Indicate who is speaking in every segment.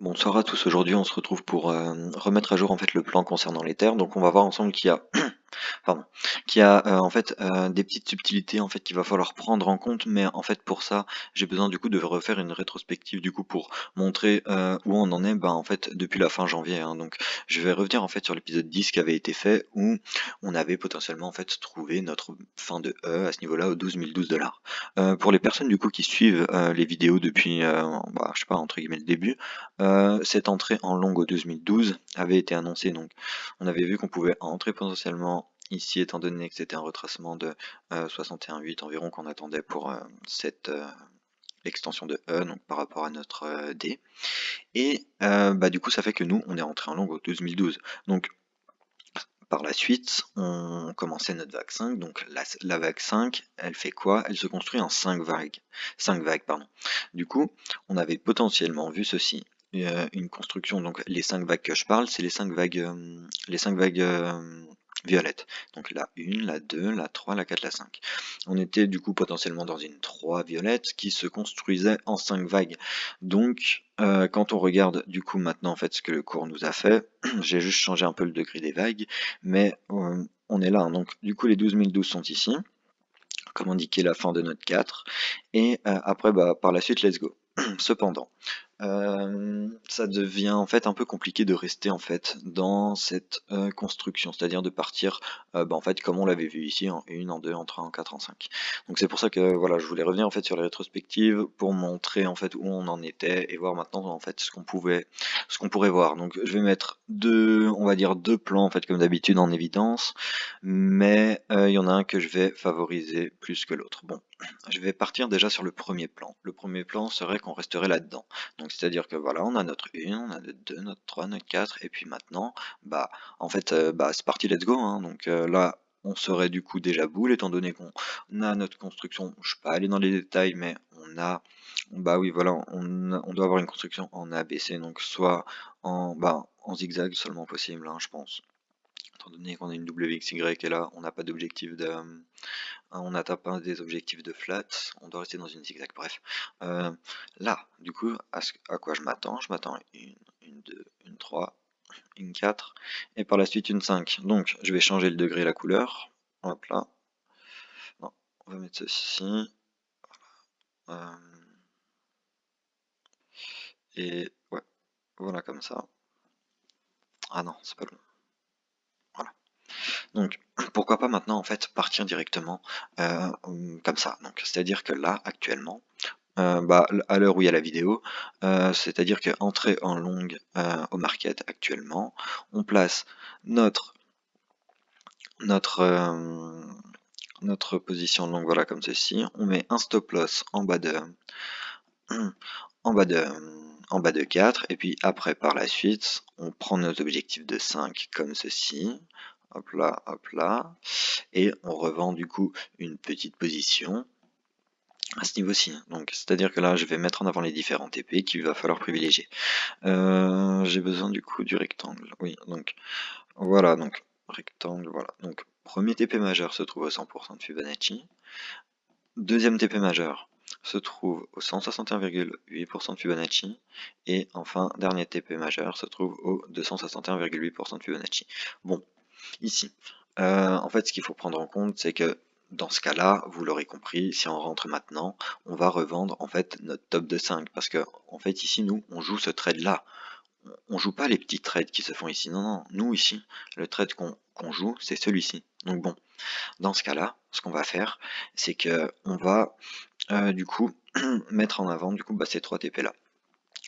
Speaker 1: Bonsoir à tous, aujourd'hui on se retrouve pour remettre à jour en fait le plan concernant les terres. Donc on va voir ensemble qu'il y a pardon, qu'il y a en fait des petites subtilités en fait qu'il va falloir prendre en compte, mais en fait pour ça j'ai besoin du coup de refaire une rétrospective du coup pour montrer où on en est en fait depuis la fin janvier, hein. Donc je vais revenir en fait sur l'épisode 10 qui avait été fait où on avait potentiellement en fait trouvé notre fin de E à ce niveau-là aux 12 012 $. Pour les personnes du coup qui suivent les vidéos depuis je sais pas entre guillemets le début, cette entrée en long au 2012 avait été annoncée, donc on avait vu qu'on pouvait entrer potentiellement ici, étant donné que c'était un retracement de 61,8 environ qu'on attendait pour cette extension de E, donc par rapport à notre D. Et du coup, ça fait que nous, on est entré en long au 12 012. Donc par la suite, on commençait notre vague 5, donc la vague 5, elle fait quoi? Elle se construit en 5 vagues. 5 vagues, pardon. Du coup, on avait potentiellement vu ceci. Une construction, donc les 5 vagues que je parle, c'est les 5 vagues violettes. Donc la 1, la 2, la 3, la 4, la 5. On était du coup potentiellement dans une 3 violette qui se construisait en 5 vagues. Donc quand on regarde du coup maintenant en fait ce que le cours nous a fait, j'ai juste changé un peu le degré des vagues, mais on est là, hein. Donc du coup les 12 012 sont ici, comme indiqué la fin de note 4, et après par la suite let's go. Cependant, ça devient en fait un peu compliqué de rester en fait dans cette construction, c'est-à-dire de partir en fait comme on l'avait vu ici en 1, en 2, en 3, en 4, en 5. Donc c'est pour ça que voilà, je voulais revenir en fait sur les rétrospectives pour montrer en fait où on en était et voir maintenant en fait ce qu'on pourrait voir. Donc je vais mettre on va dire deux plans en fait comme d'habitude en évidence, mais il y en a un que je vais favoriser plus que l'autre. Bon, je vais partir déjà sur le premier plan. Le premier plan serait qu'on resterait là-dedans. Donc c'est-à-dire que voilà, on a notre 1, on a notre 2, notre 3, notre 4, et puis maintenant, en fait, c'est parti, let's go, hein. Donc là, on serait du coup déjà boule, étant donné qu'on a notre construction. Je ne vais pas aller dans les détails, mais on a, oui, voilà, on doit avoir une construction en ABC, donc soit en zigzag seulement possible, hein, je pense. Étant donné qu'on a une WXY et là, on n'a pas d'objectif de, on n'atteint pas des objectifs de flat, on doit rester dans une zigzag, bref. Là, du coup, à quoi je m'attends? Je m'attends à une 2, une 3, une 4, et par la suite une 5. Donc, je vais changer le degré et la couleur. Hop là. Non, on va mettre ceci. Euh, et ouais, voilà comme ça. Ah non, c'est pas bon. Voilà. Donc, pourquoi pas maintenant, en fait, partir directement comme ça. Donc, c'est-à-dire que là, actuellement, à l'heure où il y a la vidéo, c'est-à-dire qu'entrer en longue au market actuellement, on place notre, notre, euh, notre position longue, voilà, comme ceci, on met un stop loss en bas de, en bas de, en bas de 4, et puis après, par la suite, on prend nos objectifs de 5 comme ceci, hop là, et on revend du coup une petite position à ce niveau-ci. Donc, c'est-à-dire que là, je vais mettre en avant les différents TP qu'il va falloir privilégier. J'ai besoin du coup du rectangle. Oui, donc voilà, donc rectangle, voilà. Donc, premier TP majeur se trouve au 100% de Fibonacci. Deuxième TP majeur se trouve au 161,8% de Fibonacci. Et enfin, dernier TP majeur se trouve au 261,8% de Fibonacci. Bon, ici, en fait, ce qu'il faut prendre en compte, c'est que dans ce cas-là, vous l'aurez compris, si on rentre maintenant, on va revendre en fait notre top de 5 parce que en fait ici nous on joue ce trade là. On joue pas les petits trades qui se font ici. Non, non, nous ici, le trade qu'on joue, c'est celui-ci. Donc bon, dans ce cas-là, ce qu'on va faire, c'est que on va du coup mettre en avant du coup ces 3 TP là.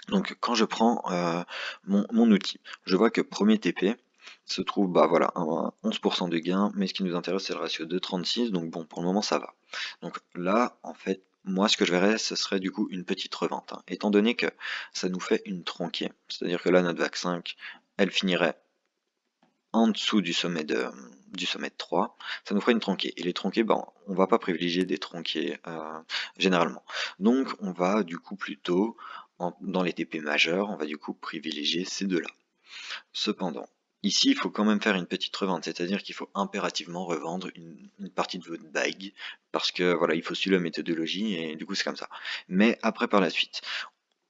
Speaker 1: Donc quand je prends mon outil, je vois que premier TP se trouve voilà, un 11% de gain, mais ce qui nous intéresse c'est le ratio de 36, donc bon, pour le moment ça va. Donc là, en fait, moi ce que je verrais, ce serait du coup une petite revente, hein, étant donné que ça nous fait une tronquée, c'est-à-dire que là notre vague 5, elle finirait en dessous du sommet de 3, ça nous ferait une tronquée. Et les tronquées, on va pas privilégier des tronquées généralement. Donc on va du coup plutôt, dans les TP majeurs, on va du coup privilégier ces deux-là. Cependant, ici il faut quand même faire une petite revente, c'est-à-dire qu'il faut impérativement revendre une partie de votre bag, parce que voilà, il faut suivre la méthodologie et du coup c'est comme ça. Mais après par la suite,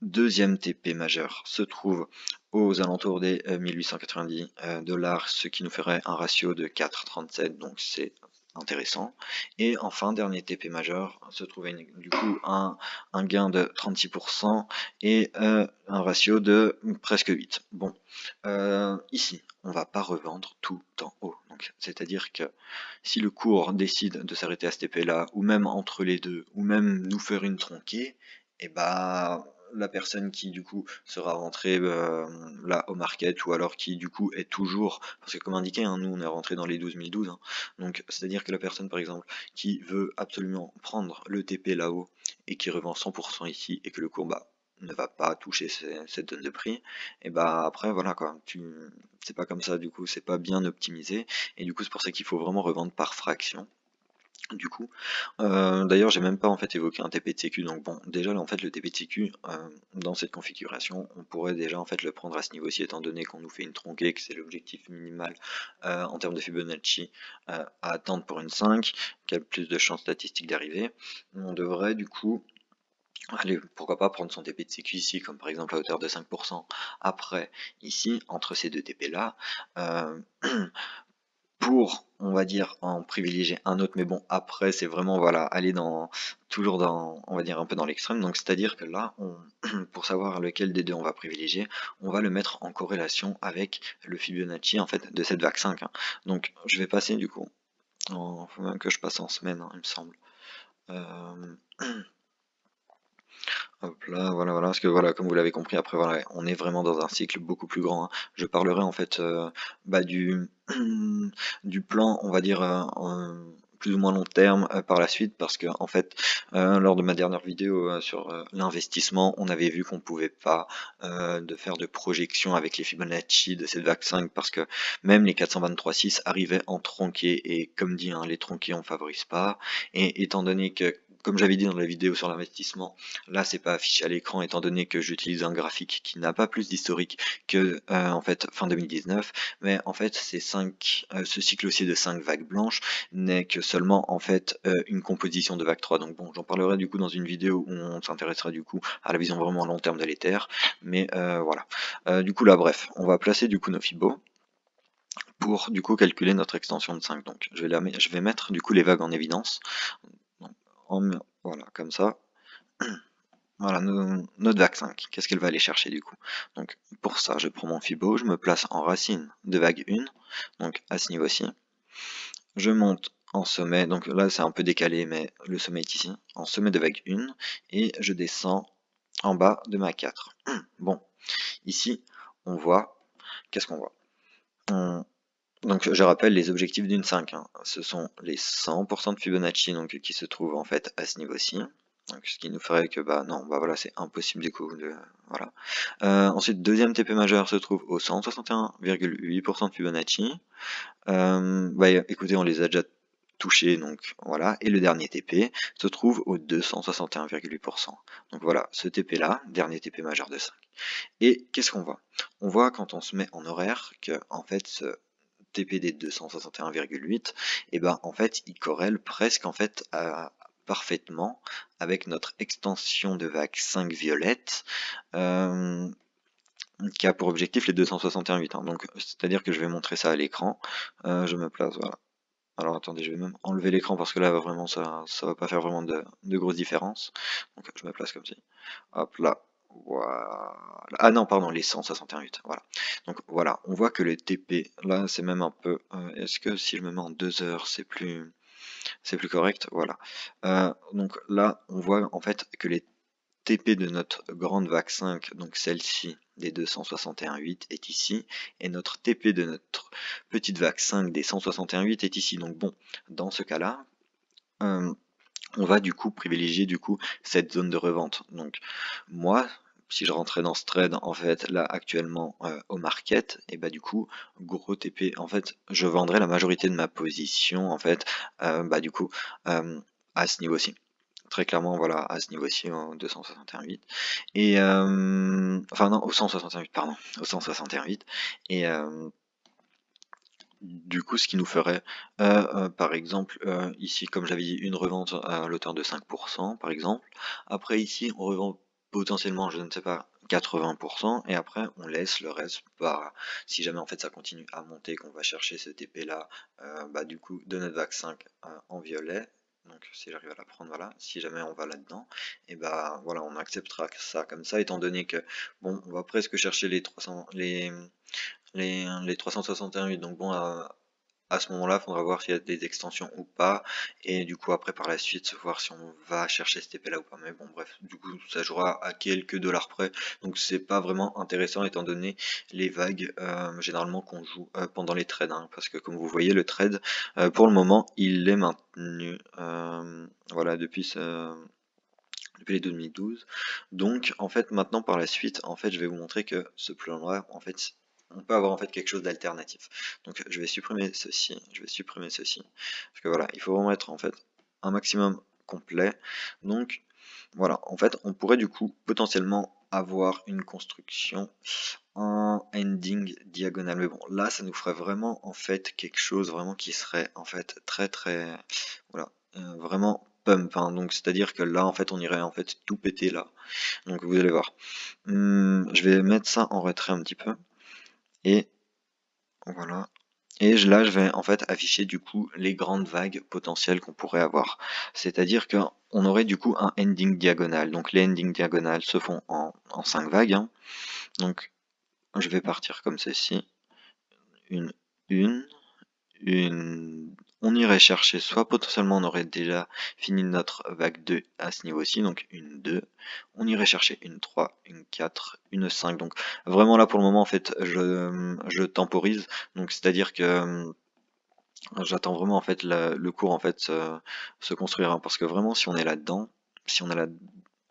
Speaker 1: deuxième TP majeur se trouve aux alentours des 1890 $, ce qui nous ferait un ratio de 4,37, donc c'est intéressant. Et enfin, dernier TP majeur se trouvait du coup un gain de 36% et un ratio de presque 8. Bon, ici, on va pas revendre tout en haut. Donc, c'est-à-dire que si le cours décide de s'arrêter à ce TP là, ou même entre les deux, ou même nous faire une tronquée, et bah la personne qui du coup sera rentrée là au market, ou alors qui du coup est toujours, parce que comme indiqué, hein, nous on est rentré dans les 12 012, hein, donc c'est à dire que la personne par exemple qui veut absolument prendre le TP là-haut et qui revend 100% ici et que le cours ne va pas toucher cette zone de prix, et bah après voilà quoi, c'est pas comme ça, du coup c'est pas bien optimisé, et du coup c'est pour ça qu'il faut vraiment revendre par fraction. Du coup, d'ailleurs, j'ai même pas en fait évoqué un TP-de-sécu, donc bon, déjà là en fait le TP-de-sécu, dans cette configuration, on pourrait déjà en fait le prendre à ce niveau-ci, étant donné qu'on nous fait une tronquée, que c'est l'objectif minimal en termes de Fibonacci à atteindre pour une 5, qui a le plus de chances statistiques d'arriver. On devrait du coup, allez, pourquoi pas prendre son TP de sécu ici, comme par exemple à hauteur de 5%. Après, ici, entre ces deux TP là, pour, on va dire, en privilégier un autre, mais bon, après, c'est vraiment, voilà, aller toujours dans, on va dire, un peu dans l'extrême, donc c'est-à-dire que là, pour savoir lequel des deux on va privilégier, on va le mettre en corrélation avec le Fibonacci, en fait, de cette vague 5, hein. Donc, je vais passer, du coup, faut même que je passe en semaine, hein, il me semble. Euh, Hop là, voilà, voilà, parce que voilà, comme vous l'avez compris, après voilà, on est vraiment dans un cycle beaucoup plus grand, hein. Je parlerai en fait du, du plan, on va dire, plus ou moins long terme par la suite, parce que en fait, lors de ma dernière vidéo sur l'investissement, on avait vu qu'on pouvait pas de faire de projection avec les Fibonacci de cette vague 5, parce que même les 423,6 arrivaient en tronqué, et comme dit, hein, les tronqués on favorise pas, et étant donné que, comme j'avais dit dans la vidéo sur l'investissement, là, c'est pas affiché à l'écran étant donné que j'utilise un graphique qui n'a pas plus d'historique que en fait fin 2019, mais en fait ce cycle aussi de 5 vagues blanches n'est que seulement en fait une composition de vague 3. Donc bon, j'en parlerai du coup dans une vidéo où on s'intéressera du coup à la vision vraiment à long terme de l'Ether, mais voilà. Du coup là, bref, on va placer du coup nos Fibos pour du coup calculer notre extension de 5. Donc je vais mettre du coup les vagues en évidence. Donc, voilà, comme ça. Voilà, notre vague 5, qu'est-ce qu'elle va aller chercher du coup? Donc pour ça, je prends mon Fibo, je me place en racine de vague 1, donc à ce niveau-ci. Je monte en sommet, donc là c'est un peu décalé, mais le sommet est ici, en sommet de vague 1, et je descends en bas de ma 4. Bon, ici, on voit, qu'est-ce qu'on voit? Donc je rappelle les objectifs d'une 5, hein. Ce sont les 100% de Fibonacci donc, qui se trouvent en fait à ce niveau-ci. Donc, ce qui nous ferait que bah non, bah voilà, c'est impossible du coup voilà. Ensuite, deuxième TP majeur se trouve au 161,8% de Fibonacci. Bah écoutez, on les a déjà touchés, donc voilà. Et le dernier TP se trouve au 261,8%. Donc voilà, ce TP là, dernier TP majeur de 5. Et qu'est-ce qu'on voit? On voit quand on se met en horaire que en fait ce TPD 261,8, et ben en fait il corrèle presque en fait parfaitement avec notre extension de vague 5 violette qui a pour objectif les 261,8, hein. Donc c'est-à-dire que je vais montrer ça à l'écran. Je me place, voilà. Alors attendez, je vais même enlever l'écran parce que là vraiment ça va pas faire vraiment de grosses différences. Donc je me place comme ci. Hop là. Voilà. Ah non, pardon, les 161,8. Voilà. Donc voilà, on voit que le TP, là c'est même un peu. Est-ce que si je me mets en 2 heures, c'est plus correct? Voilà. Donc là, on voit en fait que les TP de notre grande vague 5, donc celle-ci des 261,8 est ici, et notre TP de notre petite vague 5 des 161,8 est ici. Donc bon, dans ce cas-là, on va du coup privilégier du coup cette zone de revente. Donc moi, si je rentrais dans ce trade en fait là actuellement au market, et bah du coup gros TP, en fait je vendrais la majorité de ma position en fait du coup à ce niveau-ci. Très clairement, voilà, à ce niveau-ci, en 261,8. Et enfin non, au 161,8, pardon, au 161,8. Et du coup, ce qui nous ferait, par exemple, ici, comme j'avais dit, une revente à l'auteur de 5%, par exemple. Après, ici, on revend potentiellement, je ne sais pas, 80%, et après on laisse le reste, bah, si jamais en fait ça continue à monter, qu'on va chercher ce TP là, bah, du coup de notre vague 5 en violet, donc si j'arrive à la prendre, voilà, si jamais on va là-dedans, et bah voilà, on acceptera ça comme ça, étant donné que, bon, on va presque chercher les 300, les 361, donc bon, à ce moment-là, il faudra voir s'il y a des extensions ou pas, et du coup après par la suite voir si on va chercher cet épée là ou pas. Mais bon bref, du coup ça jouera à quelques dollars près, donc c'est pas vraiment intéressant étant donné les vagues généralement qu'on joue pendant les trades, hein, parce que comme vous voyez le trade pour le moment il est maintenu voilà depuis les 2012. Donc en fait maintenant par la suite en fait je vais vous montrer que ce plan là en fait on peut avoir en fait quelque chose d'alternatif. Donc je vais supprimer ceci, je vais supprimer ceci, parce que voilà, il faut vraiment être en fait un maximum complet. Donc voilà, en fait on pourrait du coup potentiellement avoir une construction en ending diagonale. Mais bon, là ça nous ferait vraiment en fait quelque chose vraiment qui serait en fait très voilà, vraiment pump, hein. Donc c'est à dire que là en fait on irait en fait tout péter là, donc vous allez voir. Je vais mettre ça en retrait un petit peu, et voilà, et là je vais en fait afficher du coup les grandes vagues potentielles qu'on pourrait avoir, c'est à dire qu'on aurait du coup un ending diagonal. Donc les ending diagonales se font en 5 vagues, hein. Donc je vais partir comme ceci, une, une, on irait chercher, soit potentiellement on aurait déjà fini notre vague 2 à ce niveau-ci, donc une 2, on irait chercher une 3, une 4, une 5, donc vraiment là pour le moment en fait je temporise, donc c'est à dire que j'attends vraiment en fait le cours en fait se construire, hein, parce que vraiment si on est là-dedans, si on est là,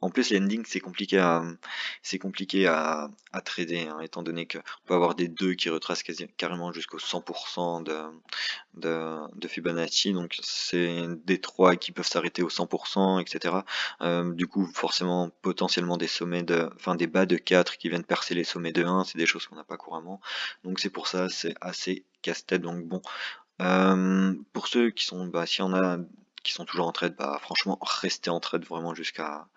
Speaker 1: en plus les endings c'est compliqué à trader, hein, étant donné qu'on peut avoir des 2 qui retracent carrément jusqu'au 100% de Fibonacci, donc c'est des 3 qui peuvent s'arrêter au 100%, etc. Du coup forcément potentiellement des sommets enfin des bas de 4 qui viennent percer les sommets de 1, c'est des choses qu'on n'a pas couramment, donc c'est pour ça c'est assez casse-tête. Donc bon, pour ceux qui sont, bah, s'il y en a qui sont toujours en trade, bah franchement restez en trade vraiment jusqu'à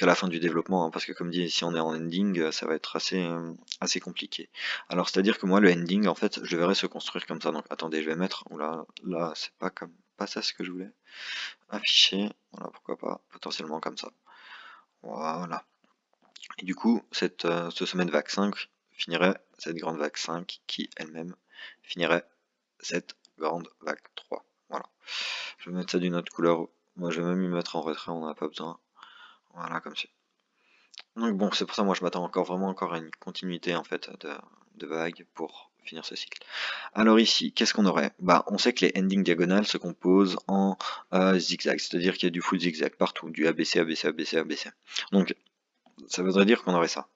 Speaker 1: la fin du développement, hein, parce que comme dit, si on est en ending, ça va être assez compliqué. Alors c'est à dire que moi le ending en fait je verrai se construire comme ça. Donc attendez, je vais mettre, oula, là c'est pas ça ce que je voulais afficher, voilà, pourquoi pas potentiellement comme ça, voilà. Et du coup ce sommet de vague 5 finirait cette grande vague 5 qui elle-même finirait cette grande vague 3. Voilà. Je vais mettre ça d'une autre couleur. Moi, je vais même y mettre en retrait, on n'en a pas besoin. Voilà, comme ça. Donc bon, c'est pour ça, moi, je m'attends vraiment encore à une continuité, en fait, de vagues pour finir ce cycle. Alors ici, qu'est-ce qu'on aurait? Bah, on sait que les endings diagonales se composent en zigzag, c'est-à-dire qu'il y a du full zigzag partout, du ABC, ABC, ABC, ABC. Donc, ça voudrait dire qu'on aurait ça.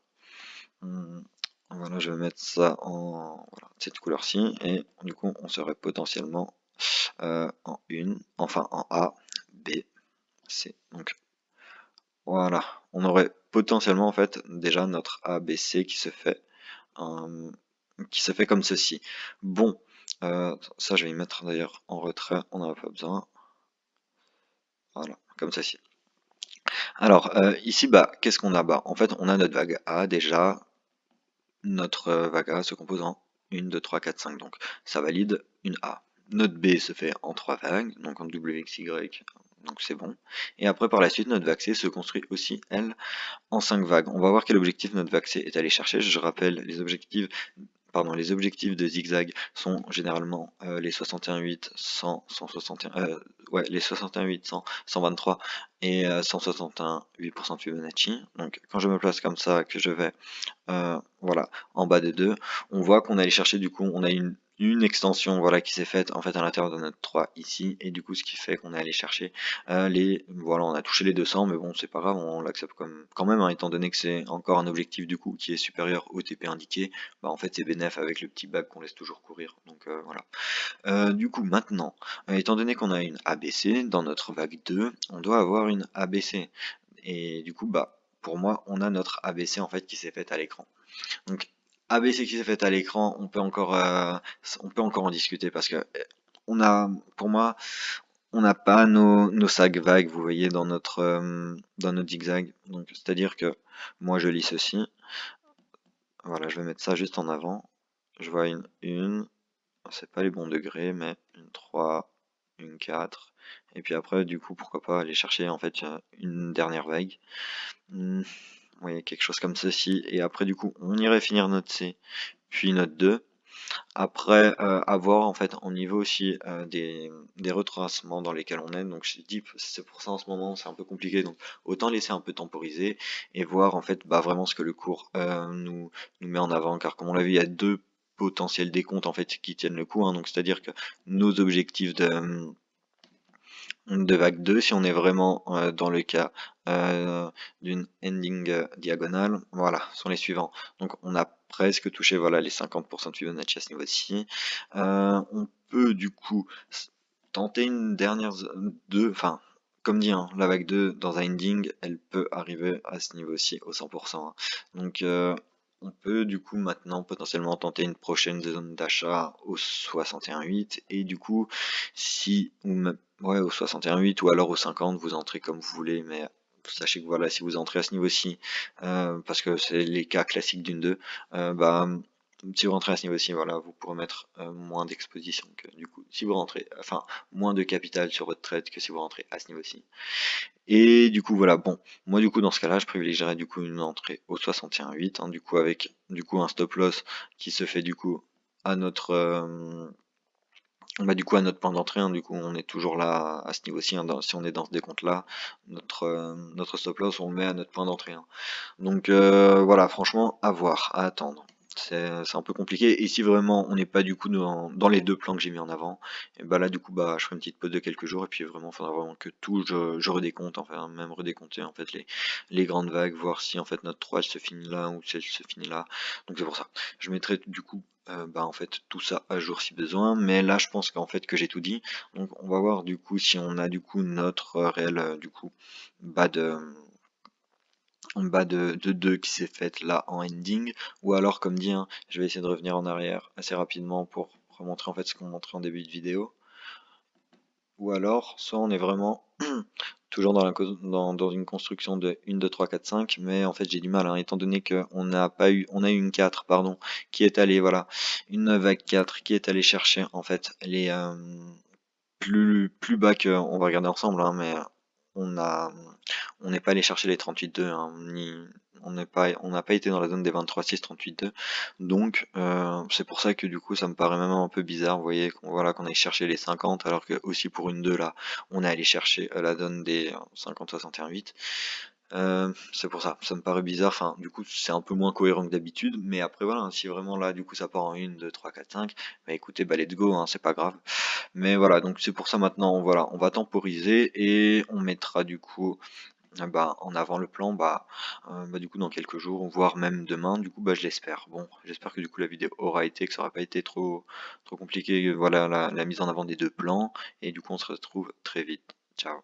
Speaker 1: Voilà, je vais mettre ça en voilà, cette couleur-ci, et du coup, on serait potentiellement en une, enfin en A, B, C. Donc voilà, on aurait potentiellement en fait déjà notre A, B, C qui se fait comme ceci. Bon, ça je vais y mettre d'ailleurs en retrait, on n'en a pas besoin. Voilà, comme ceci. Alors ici, bah, qu'est-ce qu'on a? Bah, en fait, on a notre vague A déjà. Notre vague A se compose en 1, 2, 3, 4, 5. Donc ça valide une A. Notre B se fait en 3 vagues, donc en WXY, donc c'est bon. Et après par la suite, notre vague C se construit aussi, elle, en 5 vagues. On va voir quel objectif notre vague C est allé chercher. Je rappelle, les objectifs de zigzag sont généralement les 61,8, 100, 161, ouais, les 61,8, 100, 123 et 161,8% de Fibonacci. Donc quand je me place comme ça, que je vais voilà, en bas des deux, on voit qu'on allait chercher, du coup, on a une extension, voilà, qui s'est faite en fait à l'intérieur de notre 3 ici, et du coup ce qui fait qu'on est allé chercher voilà, on a touché les 200, mais bon c'est pas grave, on l'accepte comme quand même, hein, étant donné que c'est encore un objectif du coup qui est supérieur au TP indiqué, bah en fait c'est bénéf avec le petit bug qu'on laisse toujours courir, donc voilà. Du coup maintenant, étant donné qu'on a une ABC dans notre vague 2, on doit avoir une ABC, et du coup bah pour moi on a notre ABC en fait qui s'est faite à l'écran. Donc ABC qui s'est fait à l'écran, on peut encore en discuter, parce que on a, pour moi, on n'a pas nos sacs vagues, vous voyez, dans notre zigzag. Donc, c'est-à-dire que moi, je lis ceci. Voilà, je vais mettre ça juste en avant. Je vois une, c'est pas les bons degrés, mais une 3, une 4. Et puis après, du coup, pourquoi pas aller chercher en fait une dernière vague. Vous voyez, quelque chose comme ceci. Et après, du coup, on irait finir notre C, puis notre 2. Après, avoir en fait au niveau aussi des retracements dans lesquels on est. Donc je dis, c'est pour ça en ce moment c'est un peu compliqué. Donc autant laisser un peu temporiser et voir en fait bah, vraiment ce que le cours nous met en avant. Car comme on l'a vu, il y a deux potentiels décomptes en fait qui tiennent le coup. Hein. Donc c'est-à-dire que nos objectifs de vague 2, si on est vraiment dans le cas d'une ending diagonale, voilà, sont les suivants. Donc on a presque touché voilà, les 50% de Fibonacci à ce niveau-ci. On peut du coup tenter une dernière enfin, comme dit, hein, la vague 2 dans un ending, elle peut arriver à ce niveau-ci au 100%. Hein. Donc on peut du coup maintenant potentiellement tenter une prochaine zone d'achat au 61,8 et du coup si ouais, au 61,8 ou alors au 50, vous entrez comme vous voulez, mais sachez que voilà, si vous entrez à ce niveau-ci, parce que c'est les cas classiques d'une 2, bah, si vous rentrez à ce niveau-ci, voilà, vous pourrez mettre moins d'exposition que du coup, si vous rentrez, enfin, moins de capital sur votre trade que si vous rentrez à ce niveau-ci. Et du coup, voilà, bon, moi du coup, dans ce cas-là, je privilégierais du coup une entrée au 61,8, hein, du coup, avec du coup un stop loss qui se fait du coup à notre bah, du coup, à notre point d'entrée, hein, du coup, on est toujours là à ce niveau-ci. Hein, si on est dans ce décompte-là, notre stop loss, on le met à notre point d'entrée. Hein. Donc voilà, franchement, à voir, à attendre. C'est un peu compliqué. Et si vraiment on n'est pas du coup dans les deux plans que j'ai mis en avant, et bah là du coup bah je ferai une petite pause de quelques jours et puis vraiment il faudra vraiment que tout je redécompte, enfin même redécompter en fait les grandes vagues, voir si en fait notre 3 elle se finit là ou si elle se finit là. Donc c'est pour ça. Je mettrai du coup bah en fait tout ça à jour si besoin, mais là je pense qu'en fait que j'ai tout dit. Donc on va voir du coup si on a du coup notre réel du coup bas de 2 qui s'est faite là en ending, ou alors comme dit, hein, je vais essayer de revenir en arrière assez rapidement pour remontrer en fait ce qu'on montrait en début de vidéo, ou alors soit on est vraiment toujours dans une construction de 1, 2, 3, 4, 5, mais en fait j'ai du mal, hein, étant donné qu'on n'a pas eu, on a eu une 4, pardon, qui est allée, voilà, une vague 4 qui est allée chercher en fait les plus bas que, on va regarder ensemble, hein, mais on a, on n'est pas allé chercher les 38,2, hein, ni on n'a pas été dans la zone des 23,6, 38,2. Donc c'est pour ça que du coup ça me paraît même un peu bizarre, vous voyez, qu'on aille chercher les 50, alors que aussi pour une 2 là, on est allé chercher la zone des 50, 61,8. C'est pour ça, ça me paraît bizarre, enfin du coup c'est un peu moins cohérent que d'habitude, mais après voilà, hein, si vraiment là du coup ça part en 1, 2, 3, 4, 5, bah écoutez, bah let's go, hein, c'est pas grave. Mais voilà, donc c'est pour ça maintenant, voilà, on va temporiser et on mettra du coup bah, en avant le plan bah, du coup dans quelques jours, voire même demain, du coup bah je l'espère. Bon, j'espère que du coup la vidéo aura été, que ça aura pas été trop compliqué, voilà la mise en avant des deux plans, et du coup on se retrouve très vite. Ciao.